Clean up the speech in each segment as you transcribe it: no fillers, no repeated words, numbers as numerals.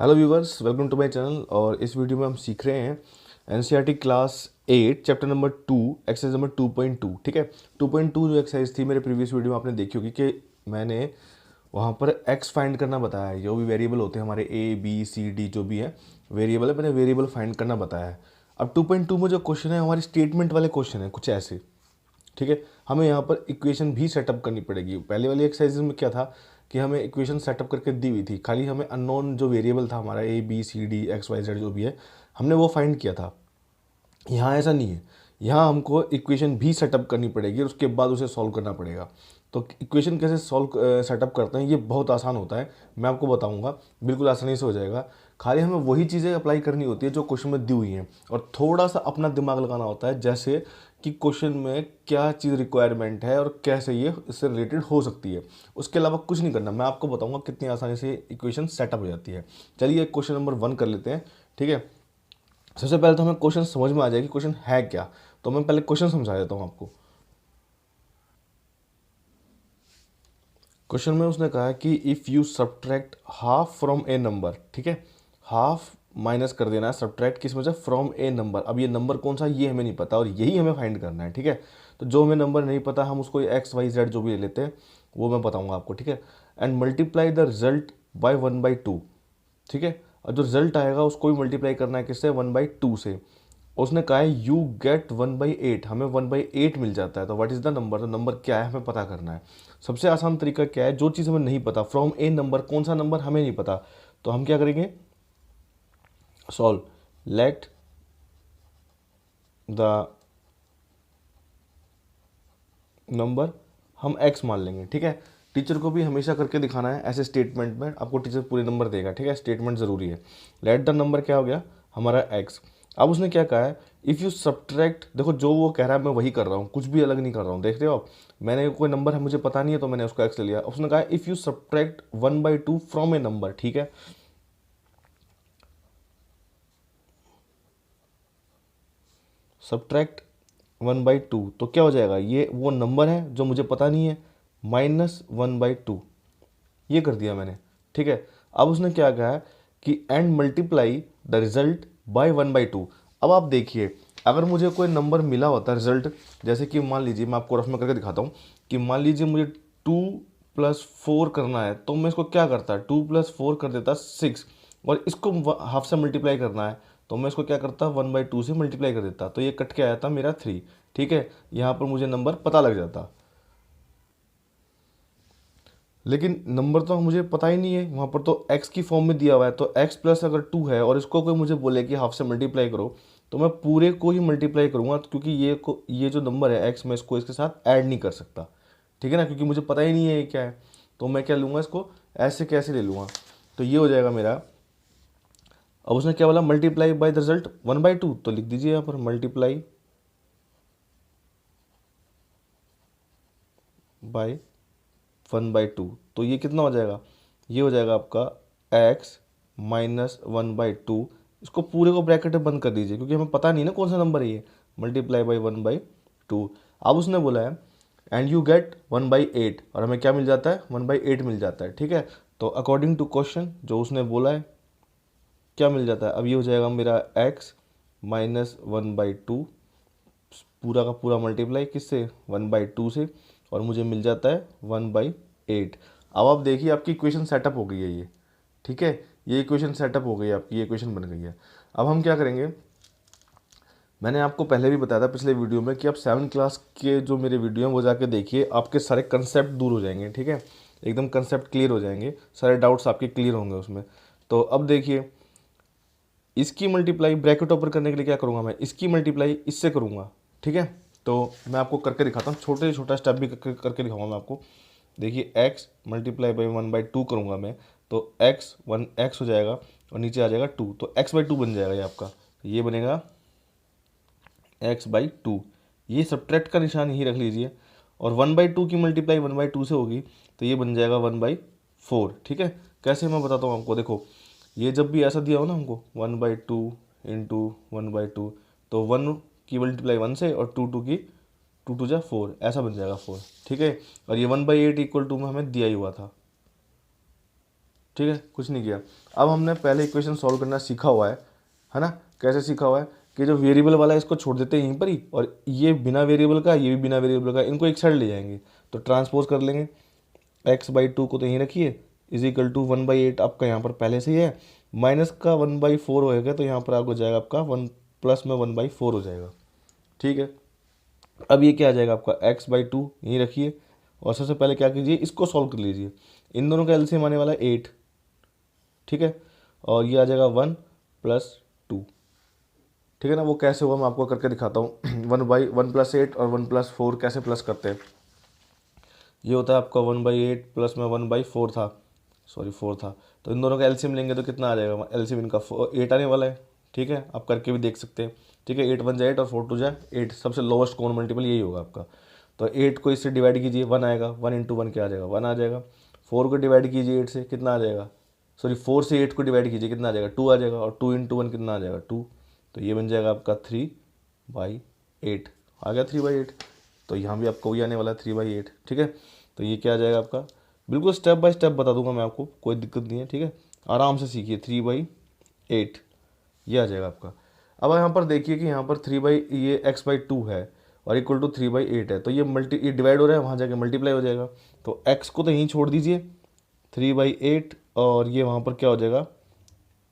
Hello viewers, welcome to my channel. और इस video में हम सीख रहे हैं NCERT class 8 chapter number 2 exercise number 2.2। ठीक है, 2.2 जो एक्सरसाइज थी मेरे प्रीवियस वीडियो में आपने देखी होगी कि मैंने वहाँ पर एक्स फाइंड करना बताया है। जो भी वेरिएबल होते हैं हमारे ए बी सी डी जो भी है वेरिएबल है, मैंने वेरिएबल फाइंड करना बताया है। अब 2.2 में जो क्वेश्चन है हमारे स्टेटमेंट वाले क्वेश्चन है कुछ ऐसे। ठीक है, हमें यहाँ पर इक्वेशन भी सेटअप करनी पड़ेगी। पहले वाली एक्सरसाइज में क्या था कि हमें इक्वेशन सेटअप करके दी हुई थी, खाली हमें अननोन जो वेरिएबल था हमारा A B C D X Y Z जो भी है हमने वो फाइंड किया था। यहाँ ऐसा नहीं है, यहाँ हमको इक्वेशन भी सेटअप करनी पड़ेगी और उसके बाद उसे सॉल्व करना पड़ेगा। तो इक्वेशन कैसे सॉल्व सेटअप करते हैं ये बहुत आसान होता है, मैं आपको बताऊंगा, बिल्कुल आसानी से हो जाएगा। खाली हमें वही चीज़ें अप्लाई करनी होती है जो क्वेश्चन में दी हुई हैं और थोड़ा सा अपना दिमाग लगाना होता है, जैसे कि क्वेश्चन में क्या चीज़ रिक्वायरमेंट है और कैसे ये इससे रिलेटेड हो सकती है। उसके अलावा कुछ नहीं करना, मैं आपको बताऊंगा कितनी आसानी से इक्वेशन सेटअप हो जाती है। चलिए क्वेश्चन नंबर 1 कर लेते हैं। ठीक है, सबसे पहले तो हमें क्वेश्चन समझ में आ जाए कि क्वेश्चन है क्या। तो मैं पहले क्वेश्चन समझा देता हूँ आपको। क्वेश्चन में उसने कहा है कि if you subtract half from A number, ठीक है, हाफ माइनस कर देना है, सब्ट्रैक्ट किस में से, फ्रॉम ए नंबर। अब ये नंबर कौन सा ये हमें नहीं पता और यही हमें फाइंड करना है। ठीक है, तो जो हमें नंबर नहीं पता हम उसको एक्स वाई जेड जो भी ले लेते हैं वो मैं बताऊंगा आपको। ठीक है, and multiply the result by 1/2। ठीक है, और जो रिजल्ट आएगा उसको भी मल्टीप्लाई करना है किससे, 1/2 से। उसने कहा है यू गेट 1/8, हमें 1/8 मिल जाता है। तो व्हाट इज़ द नंबर, तो नंबर क्या है हमें पता करना है। सबसे आसान तरीका क्या है, जो चीज़ हमें नहीं पता, फ्रॉम ए नंबर, कौन सा नंबर हमें नहीं पता, तो हम क्या करेंगे, सॉल्व लेट द नंबर, हम एक्स मान लेंगे। ठीक है, टीचर को भी हमेशा करके दिखाना है ऐसे स्टेटमेंट में, आपको टीचर पूरे नंबर देगा। ठीक है, स्टेटमेंट ज़रूरी है। लेट द नंबर क्या हो गया हमारा एक्स। अब उसने क्या कहा है, इफ़ यू सब्ट्रैक्ट, देखो जो वो कह रहा है मैं वही कर रहा हूँ, कुछ भी अलग नहीं कर रहा हूँ। देख रहे हो आप, मैंने कोई नंबर है मुझे पता नहीं है तो मैंने उसका एक्स ले लिया। उसने कहा if you subtract 1/2 from A number. ठीक है, सब्ट्रैक्ट 1/2 तो क्या हो जाएगा, ये वो नंबर है जो मुझे पता नहीं है, -1/2, ये कर दिया मैंने। ठीक है, अब उसने क्या कहा है कि and multiply the result by 1/2। अब आप देखिए, अगर मुझे कोई नंबर मिला होता रिजल्ट, जैसे कि मान लीजिए, मैं आपको रफ में करके दिखाता हूँ कि मान लीजिए मुझे 2+4 करना है, तो मैं इसको क्या करता, 2+4 कर देता 6, और इसको हाफ से मल्टीप्लाई करना है तो मैं इसको क्या करता, 1/2 से मल्टीप्लाई कर देता, तो ये कट के आया था मेरा 3। ठीक है, यहाँ पर मुझे नंबर पता लग जाता, लेकिन नंबर तो मुझे पता ही नहीं है, वहाँ पर तो x की फॉर्म में दिया हुआ है। तो x प्लस अगर 2 है और इसको कोई मुझे बोले कि हाफ से मल्टीप्लाई करो, तो मैं पूरे को ही मल्टीप्लाई करूँगा, क्योंकि ये जो नंबर है x, मैं इसको इसके साथ ऐड नहीं कर सकता। ठीक है ना, क्योंकि मुझे पता ही नहीं है ये क्या है। तो मैं क्या लूँगा, इसको ऐसे कैसे ले लूँगा, तो ये हो जाएगा मेरा। अब उसने क्या बोला, मल्टीप्लाई बाय द रिजल्ट 1/2, तो लिख दीजिए यहाँ पर मल्टीप्लाई बाय 1/2। तो ये कितना हो जाएगा, ये हो जाएगा आपका x -1/2। इसको पूरे को ब्रैकेट में बंद कर दीजिए, क्योंकि हमें पता नहीं ना कौन सा नंबर है ये, मल्टीप्लाई बाय 1/2। अब उसने बोला है एंड यू गेट 1/8, और हमें क्या मिल जाता है, 1/8 मिल जाता है। ठीक है, तो अकॉर्डिंग टू क्वेश्चन जो उसने बोला है क्या मिल जाता है, अब ये हो जाएगा मेरा x -1/2, पूरा का पूरा मल्टीप्लाई किससे, 1/2 से, और मुझे मिल जाता है 1/8। अब आप देखिए आपकी इक्वेशन सेटअप हो गई है ये। ठीक है, ये इक्वेशन सेटअप हो गई है आपकी, ये इक्वेशन बन गई है। अब हम क्या करेंगे, मैंने आपको पहले भी बताया था पिछले वीडियो में कि आप 7 क्लास के जो मेरे वीडियो हैं वो जाके देखिए, आपके सारे कंसेप्ट दूर हो जाएंगे। ठीक है, एकदम कंसेप्ट क्लियर हो जाएंगे, सारे डाउट्स आपके क्लियर होंगे उसमें। तो अब देखिए, इसकी मल्टीप्लाई ब्रैकेट ओपन करने के लिए क्या करूँगा, मैं इसकी मल्टीप्लाई इससे करूँगा। ठीक है, तो मैं आपको करके दिखाता हूँ, छोटे से छोटा स्टेप भी करके दिखाऊंगा मैं आपको। देखिए x मल्टीप्लाई बाई 1/2 करूँगा मैं, तो x हो जाएगा और नीचे आ जाएगा 2, तो x/2 बन जाएगा ये आपका, ये बनेगा x/2। ये सब्ट्रैक्ट का निशान यही रख लीजिए, और 1/2 की मल्टीप्लाई 1/2 से होगी तो ये बन जाएगा 1/4। ठीक है, कैसे मैं बताता हूँ आपको, देखो ये जब भी ऐसा दिया हो ना हमको 1/2 इंटू 1/2, तो 1 की मल्टीप्लाई 1 से और 2 की 2 जा 4, ऐसा बन जाएगा 4। ठीक है, और ये 1/8 इक्वल टू में हमें दिया ही हुआ था। ठीक है, कुछ नहीं किया। अब हमने पहले इक्वेशन सॉल्व करना सीखा हुआ है ना। कैसे सीखा हुआ है कि जो वेरिएबल वाला है इसको छोड़ देते हैं यहीं पर ही, और ये बिना वेरिएबल का, ये भी बिना वेरिएबल का, इनको एक साइड ले जाएंगे तो ट्रांसपोज कर लेंगे। x/2 को तो यहीं रखिए, इज इक्वल टू 1/8 आपका यहाँ पर पहले से ही है, माइनस का 1/4 होएगा तो यहाँ पर आपको जाएगा आपका 1 प्लस में 1/4 हो जाएगा। ठीक है, अब ये क्या आ जाएगा आपका x/2 यहीं रखिए, और सबसे पहले क्या कीजिए, इसको सॉल्व कर लीजिए। इन दोनों का एलसीएम आने वाला है 8। ठीक है, और ये आ जाएगा 1+2। ठीक है ना, वो कैसे हुआ मैं आपको करके दिखाता हूँ। 1/1+8 और 1+4 कैसे प्लस करते हैं। ये होता है आपका 1/8 प्लस में 1/4 था, सॉरी 4 था, तो इन दोनों का एलसीएम लेंगे तो कितना आ जाएगा, एलसीएम इनका 8 आने वाला है। ठीक है, आप करके भी देख सकते हैं। ठीक है, 8 1 जा 8 और 4 2 जा 8, सबसे लोवेस्ट कॉमन मल्टीपल यही होगा आपका। तो 8 को इससे डिवाइड कीजिए, 1 आएगा, 1 इंटू 1 क्या आ जाएगा, 1 आ जाएगा। 4 को डिवाइड कीजिए 8 से, कितना आ जाएगा, सॉरी 4 से 8 को डिवाइड कीजिए, कितना आ जाएगा, 2 आ जाएगा, और 2 इंटू 1 कितना आ जाएगा, 2। तो ये बन जाएगा आपका 3/8 आ गया, 3/8। तो यहाँ भी आपको वही आने वाला है 3/8। ठीक है, तो ये क्या आ जाएगा आपका, बिल्कुल स्टेप बाय स्टेप बता दूंगा मैं आपको, कोई दिक्कत नहीं है। ठीक है, आराम से सीखिए। 3/8 ये आ जाएगा आपका। अब यहाँ पर देखिए कि यहाँ पर ये x/2 है और इक्वल टू 3/8 है, तो ये डिवाइड हो रहा है, वहाँ जाके मल्टीप्लाई हो जाएगा। तो x को तो यहीं छोड़ दीजिए 3/8, और ये वहाँ पर क्या हो जाएगा,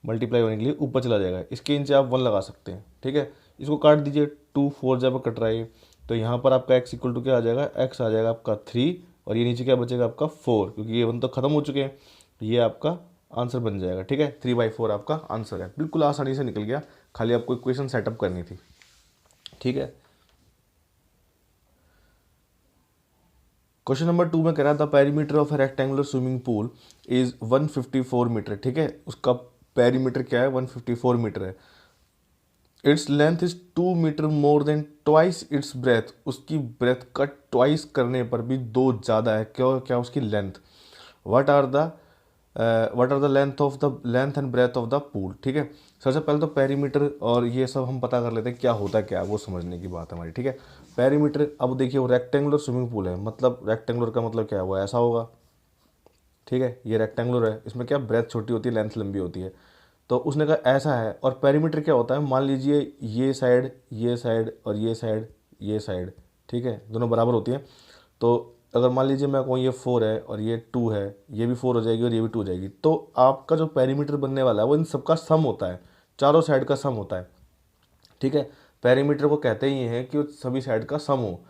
मल्टीप्लाई होने के लिए ऊपर चला जाएगा। इसके नीचे आप 1 लगा सकते हैं। ठीक है, इसको काट दीजिए, 2 4 जब कट रहा है, तो यहाँ पर आपका x इक्वल टू क्या आ जाएगा, x आ जाएगा आपका 3, और ये नीचे क्या बचेगा आपका 4, क्योंकि ये 1 तो खत्म हो चुके हैं। ये आपका आंसर बन जाएगा। ठीक है, 3/4 आपका आंसर है। बिल्कुल आसानी से निकल गया, खाली आपको इक्वेशन सेटअप करनी थी। ठीक है, क्वेश्चन नंबर 2 में कह रहा था perimeter of rectangular swimming pool is 154 metre. ठीक है, उसका पेरीमीटर क्या है, 154 मीटर है। Its length is 2 metre more than twice its breadth, उसकी ब्रेथ का ट्वाइस करने पर भी 2 ज़्यादा है। क्या क्या उसकी length, what are the length and breadth of the pool. ठीक है, सबसे पहले तो पेरीमीटर और ये सब हम पता कर लेते हैं क्या होता है, क्या वो समझने की बात है हमारी। ठीक है, पेरीमीटर, अब देखिए वो रेक्टेंगुलर स्विमिंग पूल है, मतलब रेक्टेंगुलर का मतलब क्या है, वो ऐसा होगा। ठीक है, ये रेक्टेंगुलर है, इसमें क्या ब्रेथ छोटी होती है, लेंथ लंबी होती है। तो उसने कहा ऐसा है। और पेरीमीटर क्या होता है, मान लीजिए ये साइड, ये साइड और ये साइड, ये साइड, ठीक है, दोनों बराबर होती हैं। तो अगर मान लीजिए मैं कहूँ ये 4 है और ये 2 है, ये भी 4 हो जाएगी और ये भी 2 हो जाएगी, तो आपका जो पेरीमीटर बनने वाला है वो इन सबका सम होता है, चारों साइड का सम होता है। ठीक है, पेरीमीटर को कहते ही हैं कि सभी साइड का सम हो,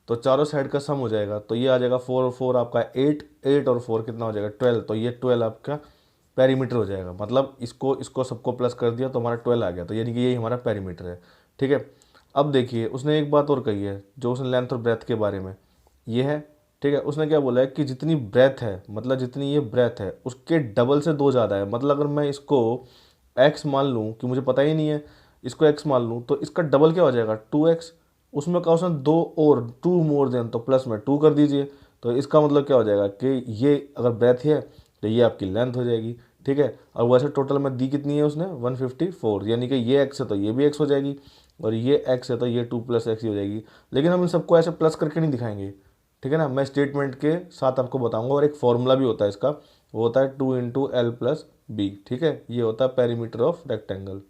तो चारों साइड का सम हो जाएगा। तो ये आ जाएगा 4 और 4 आपका 8, 8 और 4 कितना हो जाएगा 12, तो ये 12 आपका पेरीमीटर हो जाएगा। मतलब इसको इसको सबको प्लस कर दिया तो हमारा 12 आ गया, तो यानी कि यही हमारा पेरीमीटर है। ठीक है, अब देखिए उसने एक बात और कही है, जो उसने लेंथ और ब्रेथ के बारे में, ये है। ठीक है, उसने क्या बोला है कि जितनी ब्रेथ है, मतलब जितनी ये ब्रेथ है उसके डबल से 2 ज़्यादा है। मतलब अगर मैं इसको x मान लूँ, कि मुझे पता ही नहीं है, इसको x मान लूँ तो इसका डबल क्या हो जाएगा 2x। उसमें कहा उसने 2 और 2 मोर देन, तो प्लस में 2 कर दीजिए। तो इसका मतलब क्या हो जाएगा कि ये अगर ब्रेथ है तो ये आपकी लेंथ हो जाएगी। ठीक है, और वैसे टोटल में दी कितनी है उसने 154, यानी कि ये x है तो ये भी x हो जाएगी, और ये x है तो ये 2 + x ही हो जाएगी। लेकिन हम इन सबको ऐसे प्लस करके नहीं दिखाएंगे। ठीक है ना, मैं स्टेटमेंट के साथ आपको बताऊंगा, और एक फॉर्मूला भी होता है इसका, वो होता है 2 × L + B। ठीक है, ये होता है पेरीमीटर ऑफ रेक्टेंगल।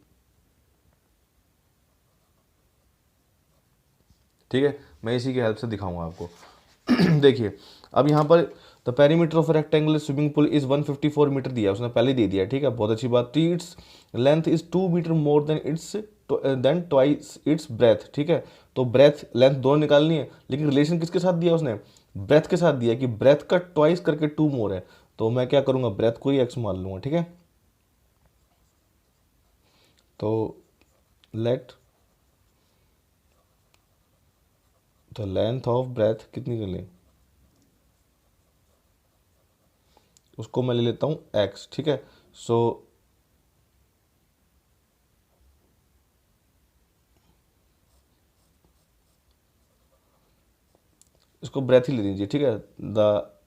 ठीक है, मैं इसी की हेल्प से दिखाऊंगा आपको। देखिए, अब यहाँ पर the perimeter of rectangular swimming pool is 154 metre दिया, उसने पहले दे दिया। ठीक है, बहुत अच्छी बात। Its length is 2 metre more than twice its breadth. ठीक है, तो ब्रेथ लेंथ दोनों निकालनी है, लेकिन रिलेशन किसके साथ दिया उसने, ब्रेथ के साथ दिया, कि ब्रेथ का ट्वाइस करके 2 मोर है। तो मैं क्या करूँगा, ब्रेथ को ही x मान लूँगा। ठीक है, तो let the length of breadth कितनी कर लें, उसको मैं ले लेता हूँ x। ठीक है, सो इसको ब्रेथ ही ले लीजिए। ठीक है,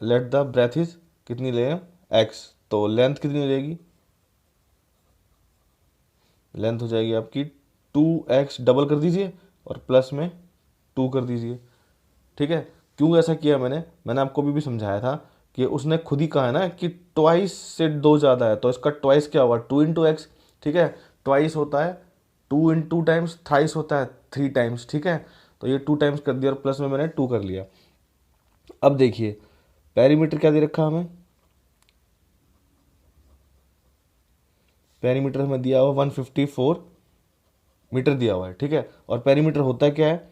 लेट द ब्रेथ इज कितनी ले x, तो लेंथ कितनी हो जाएगी, लेंथ हो जाएगी आपकी 2x, डबल कर दीजिए और प्लस में 2 कर दीजिए। ठीक है, क्यों ऐसा किया मैंने आपको भी समझाया था कि उसने खुद ही कहा है ना कि ट्वाइस से 2 ज़्यादा है, तो इसका ट्वाइस क्या होगा, 2 × x। ठीक है, ट्वाइस होता है 2 × 2 टाइम्स, थ्राइस होता है 3 टाइम्स। ठीक है, तो ये 2 टाइम्स कर दिया और प्लस में मैंने 2 कर लिया। अब देखिए पेरीमीटर क्या दे रखा हमें, पेरीमीटर हमें दिया हुआ 154 मीटर दिया हुआ है। ठीक है, और पेरीमीटर होता है क्या है,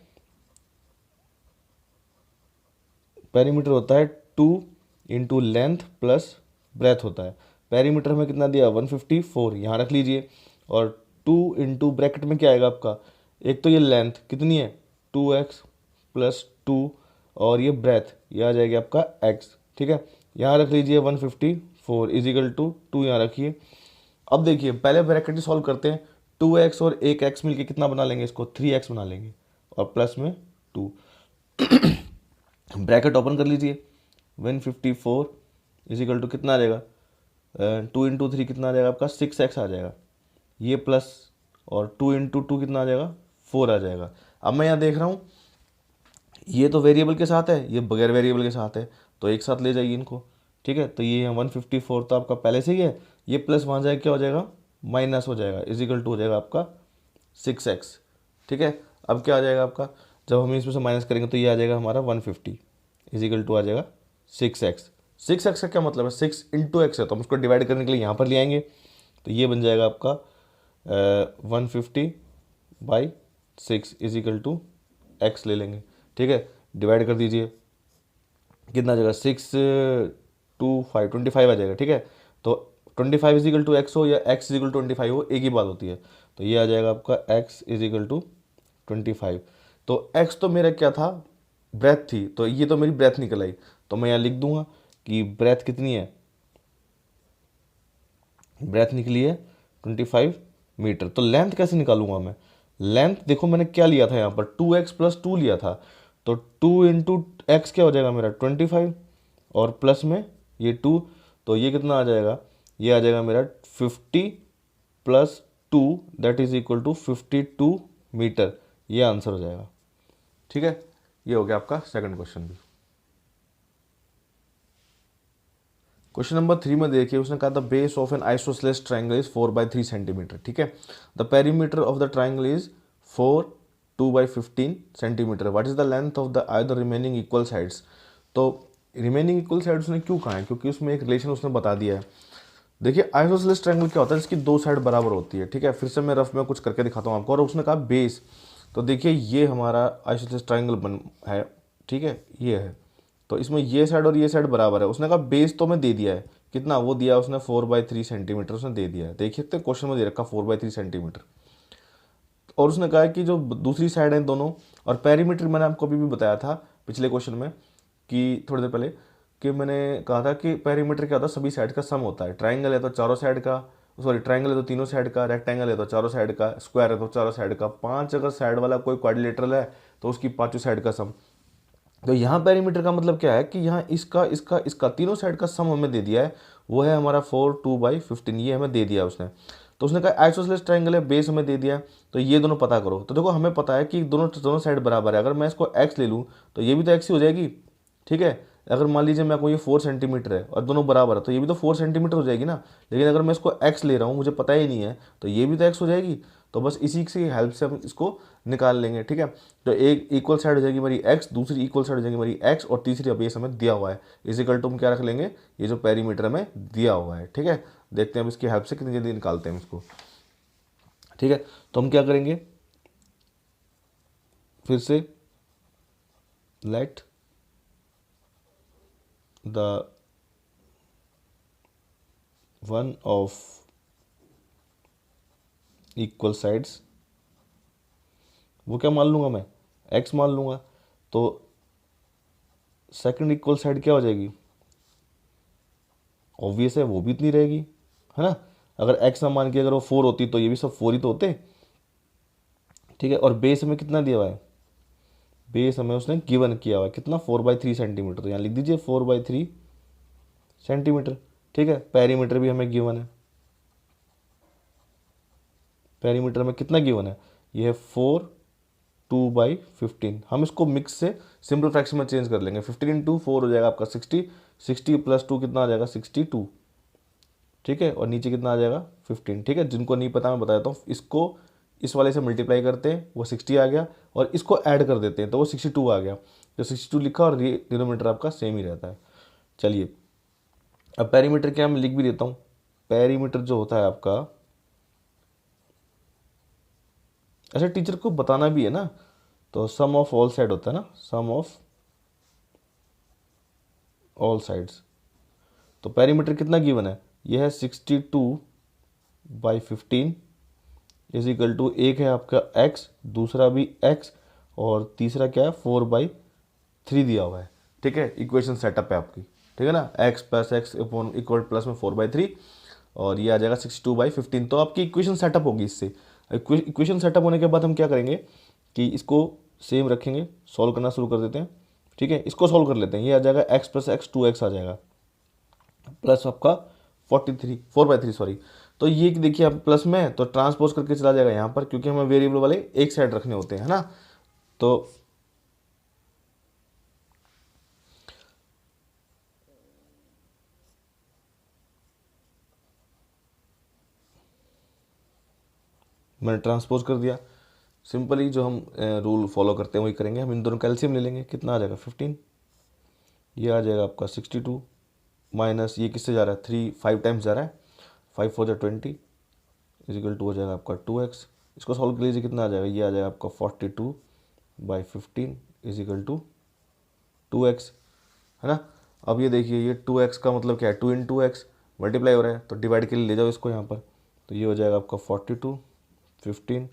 पेरीमीटर होता है 2 × लेंथ प्लस ब्रेथ होता है। पेरीमीटर में कितना दिया, 154, यहाँ रख लीजिए। और 2 × ब्रैकेट में क्या आएगा आपका, एक तो ये लेंथ कितनी है 2x + 2, और ये ब्रेथ ये आ जाएगी आपका x। ठीक है, यहाँ रख लीजिए 154 इजिकल टू 2, यहाँ रखिए। अब देखिए पहले ब्रैकेट ही सॉल्व करते हैं, 2x और एक x मिलके कितना बना लेंगे, इसको 3x बना लेंगे, और प्लस में 2। ब्रैकेट ओपन कर लीजिए, 154 इजिकल टू कितना आ जाएगा, 2 × 3 कितना आ जाएगा आपका 6x आ जाएगा, ये प्लस, और 2 × 2 कितना आ जाएगा 4 आ जाएगा। अब मैं यहाँ देख रहा हूँ ये तो वेरिएबल के साथ है, ये बगैर वेरिएबल के साथ है, तो एक साथ ले जाइए इनको। ठीक है, तो ये 154 तो आपका पहले से ही है, ये प्लस वहाँ जाए क्या हो जाएगा, माइनस हो जाएगा, इजिकल टू हो जाएगा आपका 6x। ठीक है, अब क्या आ जाएगा आपका, जब हम इसमें से माइनस करेंगे तो ये आ जाएगा हमारा 150 इजिकल टू आ जाएगा 6x। 6x का क्या मतलब है, 6 × x है, तो हम उसको डिवाइड करने के लिए यहाँ पर ले आएंगे, तो ये बन जाएगा आपका 150/6 इजिकल टू x ले लेंगे। ठीक है, डिवाइड कर दीजिए, कितना आ जाएगा 6 2 5 25 आ जाएगा। ठीक है, तो 25 इजिकल टू x हो या x इजिकल टू 25 हो, एक ही बात होती है, तो ये आ जाएगा आपका x इजिकल टू 25। तो x तो मेरा क्या था, ब्रेथ थी, तो ये तो मेरी ब्रेथ निकल आई, तो मैं यहाँ लिख दूंगा कि ब्रेथ कितनी है, ब्रेथ निकली है 25 मीटर। तो लेंथ कैसे निकालूंगा मैं, लेंथ देखो मैंने क्या लिया था यहाँ पर 2x + 2 लिया था, तो 2 × x क्या हो जाएगा मेरा 25, और प्लस में ये 2, तो ये कितना आ जाएगा, ये आ जाएगा मेरा 50 + 2 that is equal to 52 metre, ये आंसर हो जाएगा। ठीक है, ये हो गया आपका सेकंड क्वेश्चन भी। क्वेश्चन नंबर 3 में देखिए, उसने कहा the base of an isosceles triangle is 4/3 centimetre. ठीक है, the perimeter of the triangle is 4 2/15 centimetre. What is the length of the either remaining equal sides. तो रिमेनिंग इक्वल साइड्स उसने क्यों कहा है, क्योंकि उसमें एक रिलेशन उसने बता दिया है। देखिए आइसोसेलेस ट्राइंगल क्या होता है, इसकी 2 साइड बराबर होती है। ठीक है, फिर से मैं रफ में कुछ करके दिखाता हूँ आपको। और उसने कहा बेस, तो देखिए ये हमारा आइसोसेलेस ट्राइंगल बन है। ठीक है, ये है, तो इसमें ये साइड और ये साइड बराबर है। उसने कहा बेस तो मैं दे दिया है, कितना वो दिया है उसने 4/3 सेंटीमीटर उसने दे दिया है। देखिए तो क्वेश्चन में दे रखा 4/3 सेंटीमीटर। और उसने कहा है कि जो दूसरी साइड है दोनों, और पेरीमीटर मैंने आपको अभी भी बताया था पिछले क्वेश्चन में कि थोड़ी देर पहले, कि मैंने कहा था कि पेरीमीटर क्या होता है, सभी साइड का सम होता है। ट्राइंगल है तो चारों साइड का, सॉरी ट्राइंगल है तो तीनों साइड का, रेक्टेंगल है तो चारों साइड का, स्क्वायर है तो चारों साइड का, 5 अगर साइड वाला कोई क्वाड्रिलेटरल है तो उसकी 5 साइड का सम। तो यहाँ पेरीमीटर का मतलब क्या है कि यहाँ इसका इसका इसका तीनों साइड का सम हमें दे दिया है, वो है हमारा 4 2/15, ये हमें दे दिया उसने। तो उसने कहा आइसोसेलेस ट्राइंगल है, बेस हमें दे दिया है, तो ये दोनों पता करो। तो देखो हमें पता है कि दोनों दोनों साइड बराबर है, अगर मैं इसको x ले लूँ तो ये भी तो x ही हो जाएगी। ठीक है, अगर मान लीजिए मैं को ये 4 सेंटीमीटर है और दोनों बराबर है, तो ये भी तो 4 सेंटीमीटर हो जाएगी ना। लेकिन अगर मैं इसको x ले रहा हूँ, मुझे पता ही नहीं है, तो ये भी तो x हो जाएगी। तो बस इसी की हेल्प से हम इसको निकाल लेंगे। ठीक है, तो एक इक्वल साइड हो जाएगी हमारी x, दूसरी इक्वल साइड हो जाएगी हमारी x, और तीसरी बेस हमें दिया हुआ है, इजिकल टू हम क्या रख लेंगे, ये जो पेरीमीटर हमें दिया हुआ है। ठीक है, देखते हैं अब इसकी हेल्प से कितनी जल्दी निकालते हैं इसको। ठीक है, तो हम क्या करेंगे, फिर से let the one of equal sides, वो क्या मान लूँगा मैं, x मान लूँगा। तो सेकंड इक्वल साइड क्या हो जाएगी, ऑब्वियस है वो भी इतनी रहेगी, है ना। अगर x ना मान के अगर वो 4 होती तो ये भी सब 4 ही तो होते। ठीक है, और बेस हमें कितना दिया हुआ है, बेस हमें उसने गिवन किया हुआ है कितना 4/3 सेंटीमीटर, तो यहाँ लिख दीजिए 4/3 सेंटीमीटर। ठीक है, पेरीमीटर भी हमें गिवन है, पेरीमीटर में कितना गिवन है, ये है 4 2/15। हम इसको मिक्स से सिंपल फ्रैक्शन में चेंज कर लेंगे, 15 × 4 हो जाएगा आपका 60, 60 + 2 कितना आ जाएगा 62, ठीक है, और नीचे कितना आ जाएगा 15, ठीक है। जिनको नहीं पता मैं बता देता हूँ, इसको इस वाले से मल्टीप्लाई करते हैं वो 60 आ गया, और इसको ऐड कर देते हैं तो वो 62 आ गया। तो 62 लिखा और डिनोमीटर आपका सेम ही रहता है। चलिए अब पेरीमीटर क्या मैं लिख भी देता हूँ। पेरीमीटर जो होता है आपका, अच्छा टीचर को बताना भी है ना, तो सम ऑफ ऑल साइड होता है ना, सम ऑफ ऑल साइड्स। तो पेरीमीटर कितना गिवन है, ये है 62/15 इज इक्वल टू, एक है आपका x, दूसरा भी x, और तीसरा क्या है 4/3 दिया हुआ है, ठीक है। इक्वेशन सेटअप है आपकी, ठीक है ना, x + x इक्वल प्लस में 4/3, और ये आ जाएगा 62/15। तो आपकी इक्वेशन सेटअप होगी इससे। इक्वेशन सेटअप होने के बाद हम क्या करेंगे कि इसको सेम रखेंगे, सॉल्व करना शुरू कर देते हैं, ठीक है। इसको सॉल्व कर लेते हैं, ये आ जाएगा x + x 2x आ जाएगा, प्लस आपका 4/3 सॉरी। तो ये देखिए आप प्लस में तो ट्रांसपोज करके चला जाएगा यहाँ पर, क्योंकि हमें वेरिएबल वाले एक साइड रखने होते हैं, है ना। तो मैंने ट्रांसपोज कर दिया। सिंपली जो हम रूल फॉलो करते हैं वही करेंगे। हम इन दोनों कैल्शियम ले लेंगे, कितना आ जाएगा 15, ये आ जाएगा आपका 62, माइनस ये किससे जा रहा है 3 5 टाइम्स जा रहा है, 5 4 20 इज इक्वल टू हो जाएगा आपका 2x। इसको सॉल्व कर लीजिए, कितना आ जाएगा, ये आ जाएगा आपका 42/15 इज इक्वल टू 2x, है ना। अब ये देखिए, ये 2x का मतलब क्या है, 2 × 2x मल्टीप्लाई हो रहा है, तो डिवाइड के लिए ले जाओ इसको यहाँ पर। तो ये हो जाएगा आपका 42/15,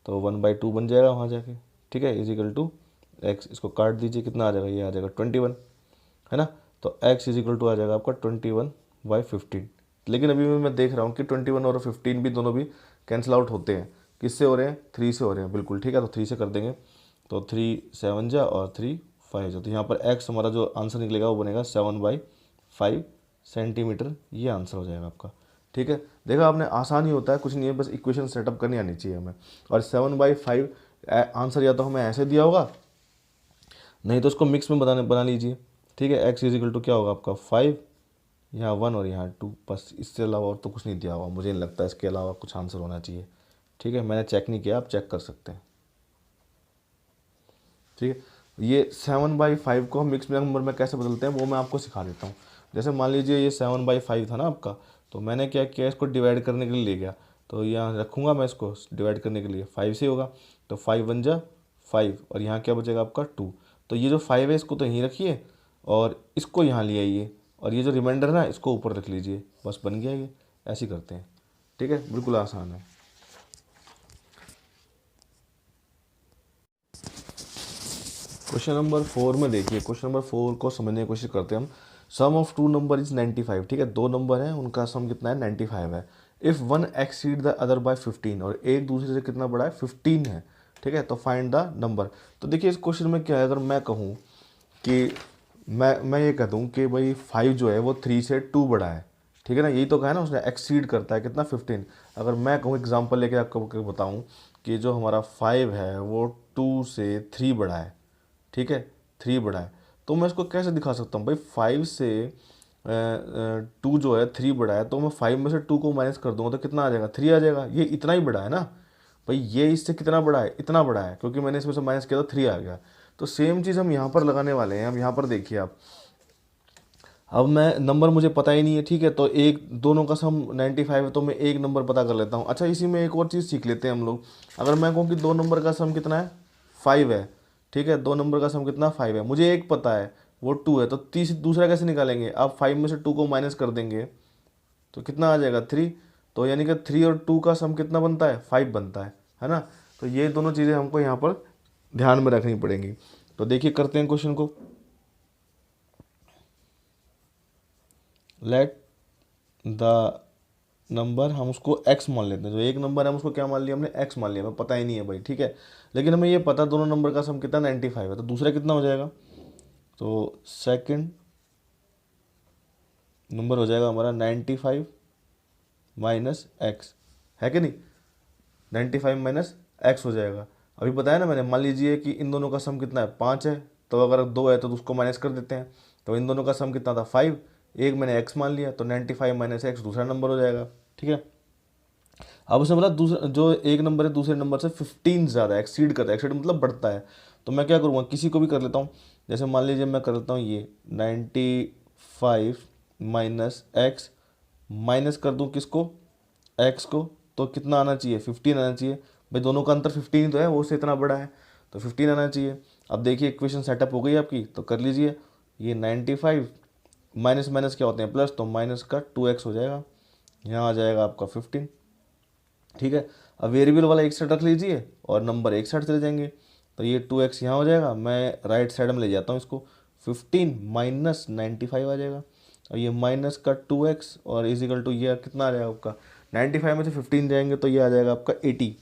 तो 1/2 बन जाएगा वहाँ जाके, ठीक है, इज इक्वल टू x। इसको काट दीजिए, कितना आ जाएगा, ये आ जाएगा 21, है ना। तो x इज इक्वल टू आ जाएगा आपका 21/15। लेकिन अभी मैं देख रहा हूँ कि 21 और 15 भी दोनों भी कैंसिल आउट होते हैं। किससे हो रहे हैं, 3 से हो रहे हैं, बिल्कुल ठीक है। तो 3 से कर देंगे, तो 3 7 जा और 3 5 जा, तो यहाँ पर x हमारा जो आंसर निकलेगा वो बनेगा 7/5 सेंटीमीटर, ये आंसर हो जाएगा आपका, ठीक है। देखा आपने, आसान ही होता है, कुछ नहीं है, बस इक्वेशन सेटअप करनी आनी चाहिए हमें। और 7/5 आंसर या तो हमें ऐसे दिया होगा, नहीं तो उसको मिक्स में बना लीजिए, ठीक है। x इज इक्वल टू क्या होगा आपका 5, यहाँ 1 और यहाँ 2, बस इससे अलावा और तो कुछ नहीं दिया हुआ। मुझे नहीं लगता इसके अलावा कुछ आंसर होना चाहिए, ठीक है। मैंने चेक नहीं किया, आप चेक कर सकते हैं, ठीक है। ये 7/5 को हम मिक्स नंबर में कैसे बदलते हैं वो मैं आपको सिखा देता हूँ। जैसे मान लीजिए ये 7/5 था ना आपका, तो मैंने क्या किया, इसको डिवाइड करने के लिए ले गया, तो यहाँ रखूँगा मैं इसको डिवाइड करने के लिए 5 से होगा, तो 5 1 जा 5, और यहाँ क्या बचेगा आपका 2। तो ये जो 5 है इसको तो यहीं रखिए, और इसको यहाँ ले आइए, और ये जो रिमाइंडर है ना इसको ऊपर रख लीजिए, बस बन गया ये। ऐसे ही करते हैं, ठीक है, बिल्कुल आसान है। क्वेश्चन नंबर 4 में देखिए, क्वेश्चन नंबर 4 को समझने की कोशिश करते हैं हम। सम ऑफ 2 नंबर इज 95, ठीक है, 2 नंबर हैं, उनका सम कितना है 95 है। If one exceed the other by 15, और एक दूसरे से कितना बड़ा है 15 है, ठीक है। तो फाइंड द नंबर। तो देखिए इस क्वेश्चन में क्या है, अगर मैं कहूँ कि मैं ये कह दूँ कि भाई 5 जो है वो 3 से 2 बड़ा है, ठीक है ना, यही तो कहा है ना उसने, एक्सीड करता है कितना 15। अगर मैं कहूँ एग्जांपल लेके आपको बताऊँ कि जो हमारा 5 है वो 2 से 3 बड़ा है, ठीक है, 3 बड़ा है, तो मैं इसको कैसे दिखा सकता हूँ भाई, 5 से 2 जो है 3 बड़ा है, तो मैं 5 में से 2 को माइनस कर दूंगा तो कितना आ जाएगा 3 आ जाएगा। ये इतना ही बड़ा है ना भाई, ये इससे कितना बड़ा है, इतना बड़ा है, क्योंकि मैंने इसमें से माइनस किया तो 3 आ गया। तो सेम चीज़ हम यहाँ पर लगाने वाले हैं। हम यहाँ पर देखिए आप, अब मैं नंबर मुझे पता ही नहीं है, ठीक है, तो एक दोनों का सम 95 है, तो मैं एक नंबर पता कर लेता हूँ। अच्छा इसी में एक और चीज़ सीख लेते हैं हम लोग। अगर मैं कहूँ कि 2 नंबर का सम कितना है 5 है, ठीक है, 2 नंबर का सम कितना 5 है, मुझे एक पता है वो 2 है, तो दूसरा कैसे निकालेंगे, आप 5 में से 2 को माइनस कर देंगे तो कितना आ जाएगा 3। तो यानी कि 3 और 2 का सम कितना बनता है 5 बनता है ना। तो ये दोनों चीज़ें हमको यहाँ पर ध्यान में रखनी पड़ेंगी। तो देखिए करते हैं क्वेश्चन को। लेट द नंबर, हम उसको x मान लेते हैं, जो एक नंबर है हम उसको क्या मान लिया हमने x मान लिया, हमें पता ही नहीं है भाई, ठीक है। लेकिन हमें ये पता दोनों नंबर का सम कितना 95 है, तो दूसरा कितना हो जाएगा, तो सेकंड नंबर हो जाएगा हमारा 95 माइनस एक्स, है कि नहीं, 95 माइनस एक्स हो जाएगा। अभी बताया ना मैंने, मान लीजिए कि इन दोनों का सम कितना है 5 है, तो अगर 2 है तो उसको माइनस कर देते हैं, तो इन दोनों का सम कितना था 5, एक मैंने x मान लिया, तो 95 माइनस एक्स दूसरा नंबर हो जाएगा। ठीक है, अब उसने बोला दूसरा जो एक नंबर है दूसरे नंबर से 15 ज़्यादा एक्सीड करता है, एक्सीड मतलब बढ़ता है। तो मैं क्या करूँगा, किसी को भी कर लेता हूँ। जैसे मान लीजिए मैं कर लेता हूँ ये 95 माइनस एक्स, माइनस कर दूँ किसको, एक्स को, तो कितना आना चाहिए 15 आना चाहिए। भाई दोनों का अंतर 15 ही तो है, वो उससे इतना बड़ा है, तो 15 आना चाहिए। अब देखिए इक्वेशन सेटअप हो गई आपकी, तो कर लीजिए। ये 95 माइनस माइनस क्या होते हैं प्लस, तो माइनस का 2x हो जाएगा, यहाँ आ जाएगा आपका 15। ठीक है, अब वेरिएबल वाला एक साइड रख लीजिए और नंबर एक साइड चले जाएंगे, तो ये 2x यहाँ हो जाएगा, मैं राइट साइड में ले जाता हूँ इसको, 15 माइनस 95 आ जाएगा, और ये माइनस का 2x और इजिकल टू ये कितना आ जाएगा आपका 95 में से 15 जाएंगे तो ये आ जाएगा आपका 80।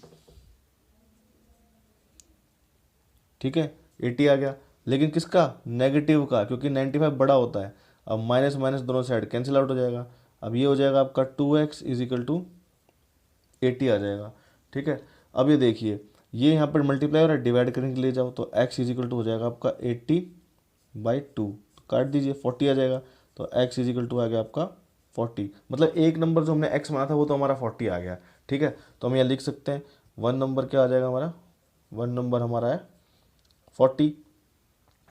ठीक है, 80 आ गया, लेकिन किसका, नेगेटिव का, क्योंकि 95 बड़ा होता है। अब माइनस माइनस दोनों साइड कैंसिल आउट हो जाएगा, अब ये हो जाएगा आपका 2x इजिकल टू 80 आ जाएगा। ठीक है, अब ये देखिए ये यहाँ पर मल्टीप्लाई हो रहा है, डिवाइड करने के लिए जाओ तो x इजिकल टू हो जाएगा आपका 80/2, काट दीजिए 40 आ जाएगा, तो x इजिकल टू आ गया आपका 40, मतलब एक नंबर जो हमने x माना था वो तो हमारा 40 आ गया। ठीक है, तो हम यहाँ लिख सकते हैं वन नंबर क्या आ जाएगा हमारा, वन नंबर हमारा है 40।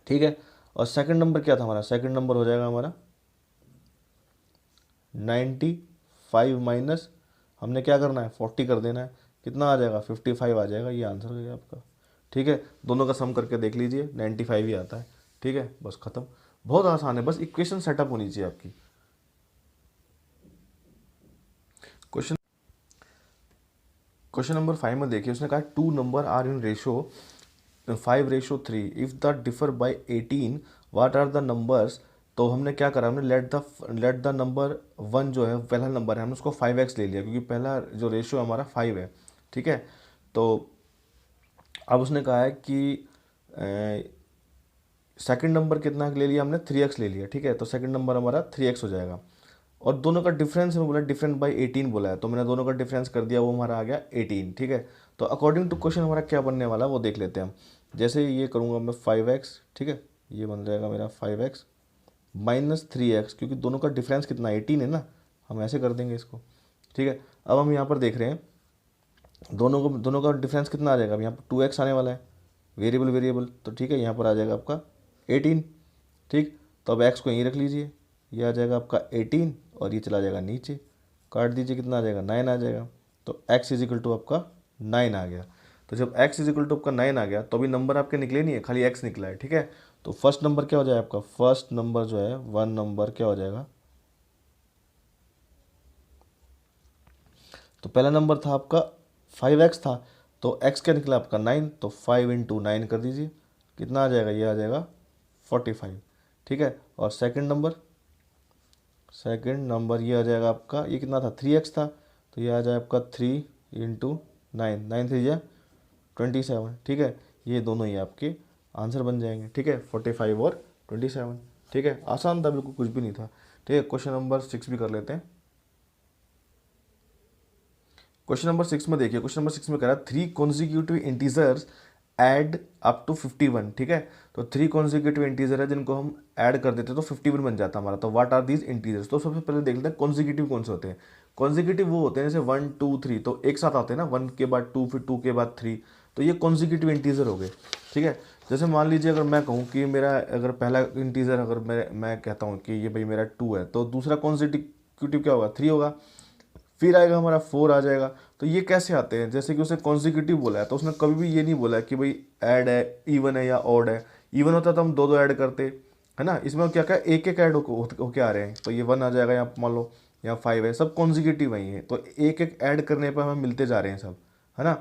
ठीक है, और सेकंड नंबर क्या था हमारा, सेकंड नंबर हो जाएगा हमारा 95 माइनस हमने क्या करना है 40 कर देना है, कितना आ जाएगा 55 आ जाएगा, ये आंसर हो गया आपका। ठीक है, दोनों का सम करके देख लीजिए 95 ही आता है। ठीक है, बस खत्म, बहुत आसान है, बस इक्वेशन सेटअप होनी चाहिए आपकी। क्वेश्चन क्वेश्चन नंबर 5 में देखिए, उसने कहा two number are in ratio 5:3, if the differ by 18 what are the numbers. तो हमने क्या करा, हमने लेट द नंबर वन जो है पहला नंबर है, हमने उसको 5x ले लिया क्योंकि पहला जो रेशियो हमारा 5 है। ठीक है, तो अब उसने कहा है कि सेकंड नंबर कितना ले लिया हमने 3x ले लिया। ठीक है, तो सेकंड नंबर हमारा 3x हो जाएगा, और दोनों का डिफरेंस में बोला डिफरेंट बाई 18 बोला है, तो मैंने दोनों का डिफरेंस कर दिया, वो हमारा आ गया 18। ठीक है, तो अकॉर्डिंग टू क्वेश्चन हमारा क्या बनने वाला है वो देख लेते हैं हम। जैसे ये करूँगा मैं 5x, ठीक है, ये बन जाएगा मेरा 5x माइनस 3x, क्योंकि दोनों का डिफरेंस कितना 18 है ना, हम ऐसे कर देंगे इसको। ठीक है, अब हम यहाँ पर देख रहे हैं दोनों का डिफरेंस कितना आ जाएगा, अब यहाँ पर 2x आने वाला है, वेरिएबल वेरिएबल, तो ठीक है यहाँ पर आ जाएगा आपका 18। ठीक, तो अब x को यहीं रख लीजिए, ये आ जाएगा आपका 18 और ये चला जाएगा नीचे, काट दीजिए कितना आ जाएगा 9 आ जाएगा, तो x इजिकल टू आपका 9 आ गया। तो जब x इजिकल टू आपका 9 आ गया तो अभी नंबर आपके निकले नहीं है, खाली x निकला है। ठीक है, तो फर्स्ट नंबर क्या हो जाएगा आपका, फर्स्ट नंबर जो है वन नंबर क्या हो जाएगा, तो पहला नंबर था आपका 5x था, तो x क्या निकला आपका 9, तो 5 इंटू 9 कर दीजिए, कितना आ जाएगा, ये आ जाएगा 45। ठीक है, और सेकंड नंबर ये आ जाएगा आपका, ये कितना था 3x था, तो ये आ जाएगा आपका 3 इंटू 9, 9 3 या 27। ठीक है, ये दोनों ही आपके आंसर बन जाएंगे। ठीक है, 45 और 27। ठीक है, आसान था बिल्कुल, कुछ भी नहीं था। ठीक है, क्वेश्चन नंबर 6 भी कर लेते हैं। क्वेश्चन नंबर 6 में देखिए, क्वेश्चन नंबर 6 में कह रहा है 3 consecutive integers add up to 51। ठीक है, तो 3 कॉन्जिक्यूटिव इंटीजर है जिनको हम ऐड कर देते तो 51 बन जाता हमारा। तो व्हाट आर दीज इंटीजर्स, तो सबसे पहले देख लेते हैं कॉन्जिक्यूटिव कौन से होते हैं। कॉन्जिक्यूटिव वो होते हैं जैसे 1 2 3, तो एक साथ आते हैं ना, 1 के बाद 2 फिर 2 के बाद 3, तो ये कॉन्जिक्यूटिव इंटीजर हो गए। ठीक है, जैसे मान लीजिए अगर मैं कहूँ कि मेरा अगर पहला इंटीजर अगर मैं कहता हूँ कि ये भाई मेरा 2 है, तो दूसरा कॉन्जिक्यूटिव क्या होगा 3 होगा, फिर आएगा हमारा 4 आ जाएगा। तो ये कैसे आते हैं, जैसे कि उसने कॉन्जिक्यूटिव बोला है तो उसने कभी भी ये नहीं बोला कि भाई ऐड है, इवन है या ऑड है। इवन होता तो हम दो दो ऐड करते, है ना, इसमें क्या क्या एक एक ऐड होके आ रहे हैं, तो ये 1 आ जाएगा, यहाँ मान लो यहाँ 5 है, सब कॉन्जिक्यूटिव ही है, तो एक एक ऐड करने पर हमें मिलते जा रहे हैं सब, है ना।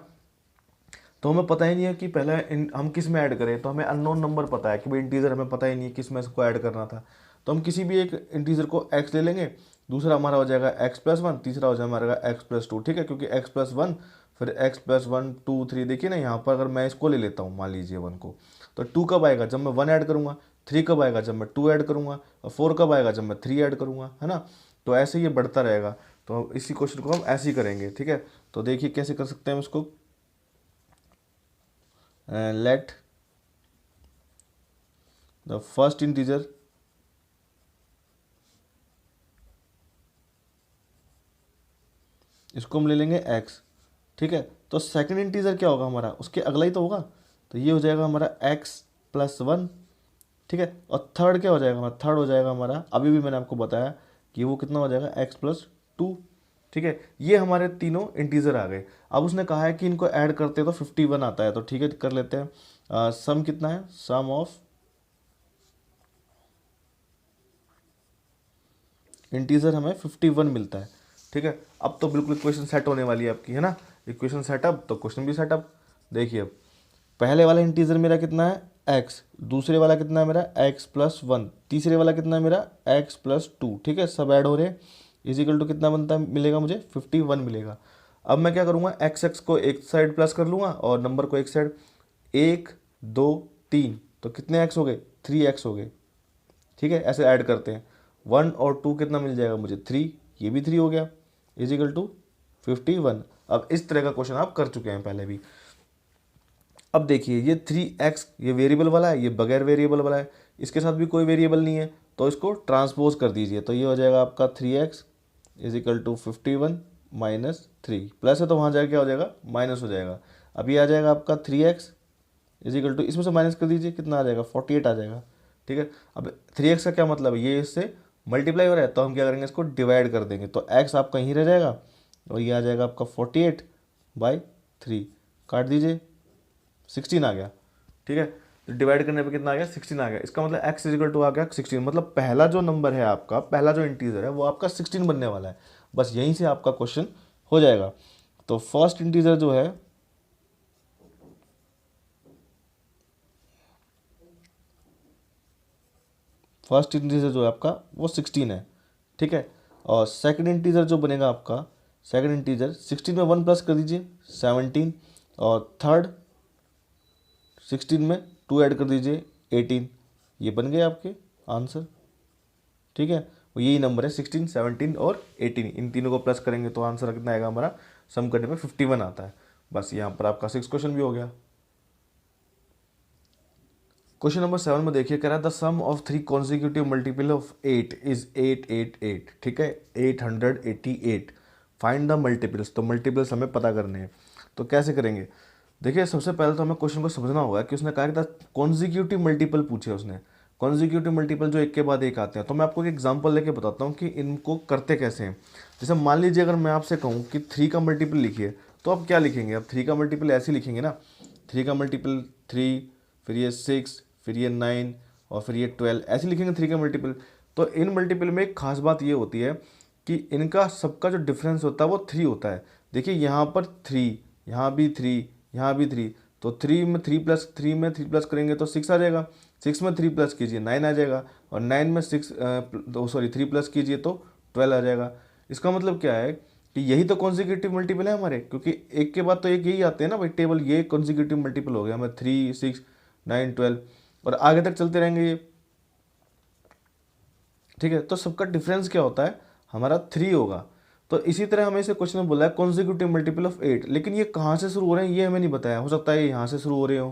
तो हमें पता ही नहीं है कि पहले हम किस में ऐड करें, तो हमें अननोन नंबर पता है कि भाई इंटीजर हमें पता ही नहीं है किस में इसको ऐड करना था, तो हम किसी भी एक इंटीजर को x ले लेंगे, दूसरा हमारा हो जाएगा x+1, तीसरा हो जाएगा हमारा x+2। ठीक है, क्योंकि x+1 फिर x+1 2 3, देखिए ना यहाँ पर अगर मैं इसको ले लेता हूँ मान लीजिए 1 को, तो 2 कब आएगा जब मैं 1 ऐड करूँगा, 3 कब आएगा जब मैं 2 ऐड करूँगा, और 4 कब आएगा जब मैं 3 ऐड करूँगा, है ना। तो ऐसे ये बढ़ता रहेगा, तो इसी क्वेश्चन को हम ऐसे ही करेंगे। ठीक है, तो देखिए कैसे कर सकते हैं इसको, let the first integer इसको हम ले लेंगे x, ठीक है। तो सेकंड इंटीजर क्या होगा हमारा, उसके अगला ही तो होगा, तो ये हो जाएगा हमारा x प्लस वन, ठीक है। और थर्ड क्या हो जाएगा हमारा, थर्ड हो जाएगा हमारा, अभी भी मैंने आपको बताया कि वो कितना हो जाएगा x प्लस टू, ठीक है। ये हमारे तीनों इंटीजर आ गए। अब उसने कहा है कि इनको ऐड करते हैं तो 51 आता है, तो ठीक है कर लेते हैं। सम कितना है, सम ऑफ इंटीजर हमें 51 मिलता है, ठीक है। अब तो बिल्कुल इक्वेशन सेट होने वाली है आपकी, है ना। इक्वेशन सेटअप तो क्वेश्चन भी सेटअप। देखिए अब पहले वाला इंटीजर मेरा कितना है x, दूसरे वाला कितना है मेरा x प्लस वन, तीसरे वाला कितना है मेरा x प्लस टू, ठीक है। सब ऐड हो रहे हैं, इजिकल टू कितना बनता है मिलेगा मुझे 51 मिलेगा। अब मैं क्या करूँगा, x को एक साइड प्लस कर लूँगा और नंबर को एक साइड, एक दो तीन, तो कितने x हो गए, 3x हो गए, ठीक है। ऐसे ऐड करते हैं, वन और टू कितना मिल जाएगा मुझे, थ्री, ये भी थ्री हो गया, इजिकल टू 51। अब इस तरह का क्वेश्चन आप कर चुके हैं पहले भी। अब देखिए ये 3x ये वेरिएबल वाला है, ये बगैर वेरिएबल वाला है, इसके साथ भी कोई वेरिएबल नहीं है, तो इसको ट्रांसपोज कर दीजिए, तो ये हो जाएगा आपका 3x equal to 51 minus three, plus है तो वहाँ जाकर क्या हो जाएगा, माइनस हो जाएगा। अब ये आ जाएगा आपका 3x इजिकल टू, इसमें से माइनस कर दीजिए, कितना आ जाएगा 48 आ जाएगा, ठीक है। अब 3x का क्या मतलब है, ये इससे मल्टीप्लाई हो रहा है, तो हम क्या करेंगे, इसको डिवाइड कर देंगे, तो x आपका यहीं रह जाएगा और ये आ जाएगा आपका 48 बाई थ्री, काट दीजिए, 16 आ गया, ठीक है। तो डिवाइड करने पे कितना आ गया, 16 आ गया। इसका मतलब x इजिकल टू आ गया 16, मतलब पहला जो नंबर है आपका, पहला जो इंटीजर है वो आपका 16 बनने वाला है। बस यहीं से आपका क्वेश्चन हो जाएगा। तो फर्स्ट इंटीजर जो है, फर्स्ट इंटीजर जो है आपका वो 16 है, ठीक है। और सेकंड इंटीजर जो बनेगा आपका, सेकंड इंटीजर 16 में 1 प्लस कर दीजिए 17, और थर्ड 16 में 2 ऐड कर दीजिए 18, ये बन गए आपके आंसर, ठीक है। वो यही नंबर है 16, 17 और 18, इन तीनों को प्लस करेंगे तो आंसर कितना आएगा हमारा, सम करने में 51 आता है। बस यहाँ पर आपका 6 क्वेश्चन भी हो गया। क्वेश्चन नंबर 7 में देखिए, कह रहा है the sum of three consecutive multiple of 8 is 888, ठीक है, 888। फाइंड द मल्टीपल्स, तो मल्टीपल्स हमें पता करने हैं, तो कैसे करेंगे। देखिए सबसे पहले तो हमें क्वेश्चन को समझना होगा कि उसने कहा कि द कॉन्जिक्यूटिव मल्टीपल पूछे उसने, कॉन्जिक्यूटिव मल्टीपल जो एक के बाद एक आते हैं। तो मैं आपको एक एग्जांपल लेके बताता हूँ कि इनको करते कैसे हैं। जैसे मान लीजिए अगर मैं आपसे कहूँ कि 3 का मल्टीपल लिखिए, तो आप क्या लिखेंगे, अब 3 का मल्टीपल ऐसे लिखेंगे ना, 3 का मल्टीपल 3, फिर ये 6, फिर ये 9 और फिर ये 12, ऐसे लिखेंगे 3 का मल्टीपल। तो इन मल्टीपल में एक खास बात ये होती है कि इनका सबका जो डिफरेंस होता है वो 3 होता है। देखिए यहाँ पर 3, यहाँ भी 3, यहाँ भी 3, तो 3 में 3 प्लस करेंगे तो 6 आ जाएगा, 6 में 3 प्लस कीजिए 9 आ जाएगा, और 9 में 3 प्लस कीजिए तो 12 आ जाएगा। इसका मतलब क्या है कि यही तो कॉन्जिक्यूटिव मल्टीपल है हमारे, क्योंकि एक के बाद तो एक यही आते हैं ना भाई टेबल, ये कॉन्जिक्यूटिव मल्टीपल हो गया हमें 3, 6, 9, 12, और आगे तक चलते रहेंगे ये, ठीक है। तो सबका डिफरेंस क्या होता है हमारा 3 होगा। तो इसी तरह हमें इसे क्वेश्चन में बोला है कॉन्जिक्यूटिव मल्टीपल ऑफ 8, लेकिन ये कहाँ से शुरू हो रहे हैं ये हमें नहीं बताया। हो सकता है ये यहाँ से शुरू हो रहे हो,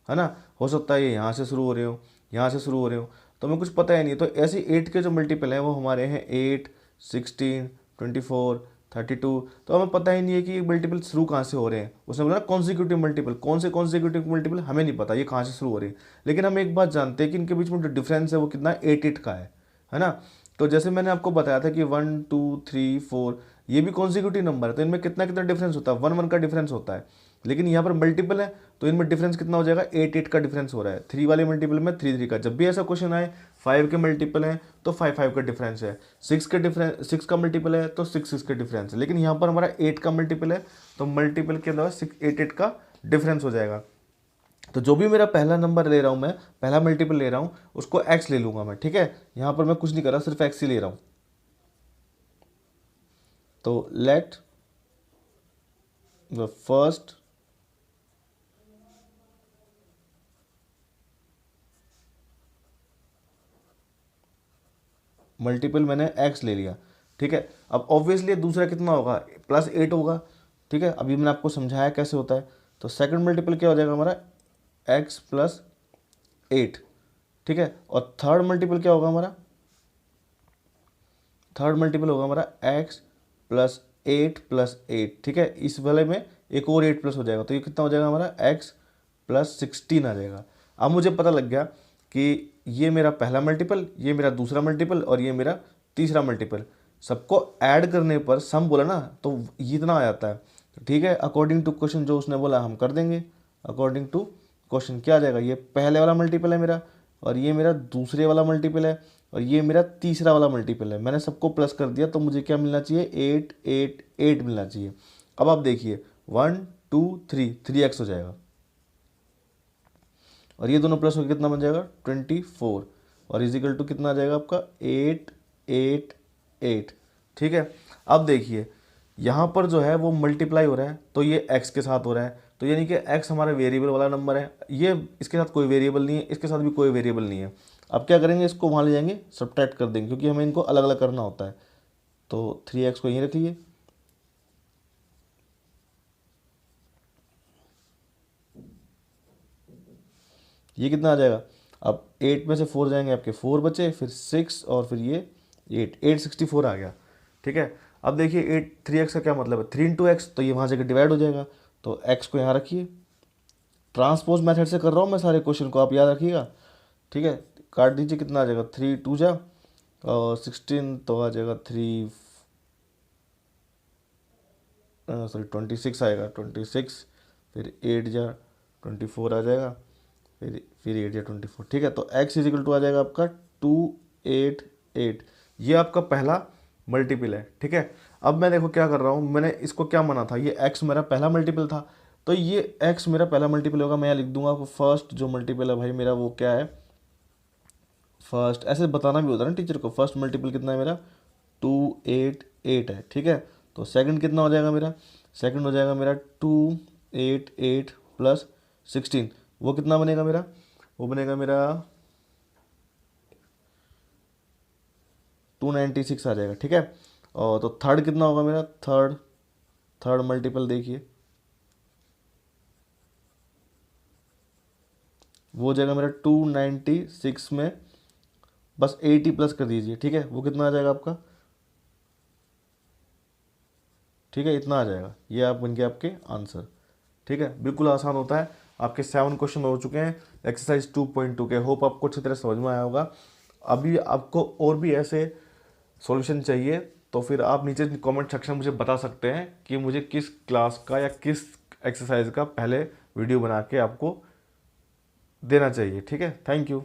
है ना, हो सकता है ये यहाँ से शुरू हो रहे हो, यहाँ से शुरू हो रहे हो, तो हमें कुछ पता ही नहीं। तो ऐसे 8 के जो मल्टीपल हैं वो हमारे हैं 8, 16, 24, 32, तो हमें पता ही नहीं है कि ये मल्टीपल शुरू कहाँ से हो रहे हैं। उसने बोला कॉन्जिक्यूटिव मल्टीपल, कौन से कॉन्जिक्यूटिव मल्टीपल हमें नहीं पता ये कहाँ से शुरू हो रही है, लेकिन हम एक बात जानते हैं कि इनके बीच में जो डिफरेंस है वो कितना 8 का है ना। तो जैसे मैंने आपको बताया था कि 1, 2, 3, 4 ये भी कॉन्जिक्यूटिव नंबर है, तो इनमें कितना कितना डिफरेंस होता है, 1, 1 का डिफरेंस होता है, लेकिन यहाँ पर मल्टीपल है तो इनमें डिफरेंस कितना हो जाएगा, 8, 8 का डिफरेंस हो रहा है। 3 वाले मल्टीपल में 3, 3 का। जब भी ऐसा क्वेश्चन आए 5 के मल्टीपल है तो 5, 5 का डिफरेंस है, 6 का मल्टीपल है तो 6, 6 का डिफरेंस है, लेकिन यहाँ पर हमारा 8 का मल्टीपल है तो मल्टीपल के अलावा 6, 8, 8 का डिफरेंस हो जाएगा। तो जो भी मेरा पहला नंबर ले रहा हूँ मैं, पहला मल्टीपल ले रहा हूँ, उसको x ले लूँगा मैं, ठीक है। यहाँ पर मैं कुछ नहीं कर रहा, सिर्फ x ही ले रहा हूँ। तो लेट द फर्स्ट मल्टीपल मैंने x ले लिया, ठीक है। अब ऑब्वियसली दूसरा कितना होगा, +8 होगा, ठीक है। अभी मैंने आपको समझाया कैसे होता है। तो सेकंड मल्टीपल क्या हो जाएगा हमारा, x प्लस 8, ठीक है। और थर्ड मल्टीपल क्या होगा हमारा, थर्ड मल्टीपल होगा हमारा x प्लस 8 प्लस 8, ठीक है। इस वाले में एक और 8 प्लस हो जाएगा, तो ये कितना हो जाएगा हमारा x प्लस 16 आ जाएगा। अब मुझे पता लग गया कि ये मेरा पहला मल्टीपल, ये मेरा दूसरा मल्टीपल और ये मेरा तीसरा मल्टीपल, सबको ऐड करने पर सम बोला ना तो ये इतना आ जाता है। तो ठीक है, अकॉर्डिंग टू क्वेश्चन जो उसने बोला हम कर देंगे। अकॉर्डिंग टू क्वेश्चन क्या आ जाएगा, ये पहले वाला मल्टीपल है मेरा, और ये मेरा दूसरे वाला मल्टीपल है, और ये मेरा तीसरा वाला मल्टीपल है। मैंने सबको प्लस कर दिया, तो मुझे क्या मिलना चाहिए, 8 8 8 मिलना चाहिए। अब आप देखिए 1 2 3 3x हो जाएगा, और ये दोनों प्लस होकर कितना बन जाएगा 24, और इजिकल टू कितना आ जाएगा आपका 8 8 8, ठीक है। अब देखिए यहाँ पर जो है वो मल्टीप्लाई हो रहा है, तो ये x के साथ हो रहा है, तो यानी कि x हमारा वेरिएबल वाला नंबर है, ये इसके साथ कोई वेरिएबल नहीं है, इसके साथ भी कोई वेरिएबल नहीं है। अब क्या करेंगे, इसको वहाँ ले जाएंगे, सब्ट्रैक्ट कर देंगे, क्योंकि हमें इनको अलग अलग करना होता है। तो 3x को यहीं रखिए, ये कितना आ जाएगा, अब 8 में से 4 जाएंगे, आपके 4 बचे, फिर 6 और फिर ये 8 आ गया, ठीक है। अब देखिए 3x का क्या मतलब है, 3 इंटू एक्स, तो ये वहाँ जगह डिवाइड हो जाएगा, तो x को यहाँ रखिए। ट्रांसपोज मेथड से कर रहा हूँ मैं सारे क्वेश्चन को, आप याद रखिएगा, ठीक है। काट दीजिए, कितना आ जाएगा 3 2 जा और 16, तो आ जाएगा 3 सॉरी 26 आएगा, 26, फिर 8 जा 24 आ जाएगा, फिर 8 या 24, ठीक है। तो x इजिकल टू आ जाएगा आपका 288, ये आपका पहला मल्टीपल है, ठीक है। अब मैं देखो क्या कर रहा हूँ, मैंने इसको क्या माना था, ये x मेरा पहला मल्टीपल था, तो ये x मेरा पहला मल्टीपल होगा, मैं यहाँ लिख दूंगा फर्स्ट जो मल्टीपल है भाई मेरा वो क्या है, फर्स्ट, ऐसे बताना भी होता है ना टीचर को, फर्स्ट मल्टीपल कितना है मेरा 288 है, ठीक है। तो सेकंड कितना हो जाएगा मेरा, सेकंड हो जाएगा मेरा 288 प्लस 16, वो कितना बनेगा मेरा, वो बनेगा मेरा 296 आ जाएगा, ठीक है। और तो थर्ड कितना होगा मेरा, थर्ड मल्टीपल देखिए, वो हो जाएगा मेरा 296 में बस 80 प्लस कर दीजिए, ठीक है, वो कितना आ जाएगा आपका, ठीक है, इतना आ जाएगा, ये आप बन के आपके आंसर, ठीक है। बिल्कुल आसान होता है, आपके 7 क्वेश्चन हो चुके हैं एक्सरसाइज 2.2 के, होप आपको अच्छी तरह समझ में आया होगा। अभी आपको और भी ऐसे सॉल्यूशन चाहिए तो फिर आप नीचे कमेंट सेक्शन में मुझे बता सकते हैं कि मुझे किस क्लास का या किस एक्सरसाइज का पहले वीडियो बना के आपको देना चाहिए, ठीक है। Thank you.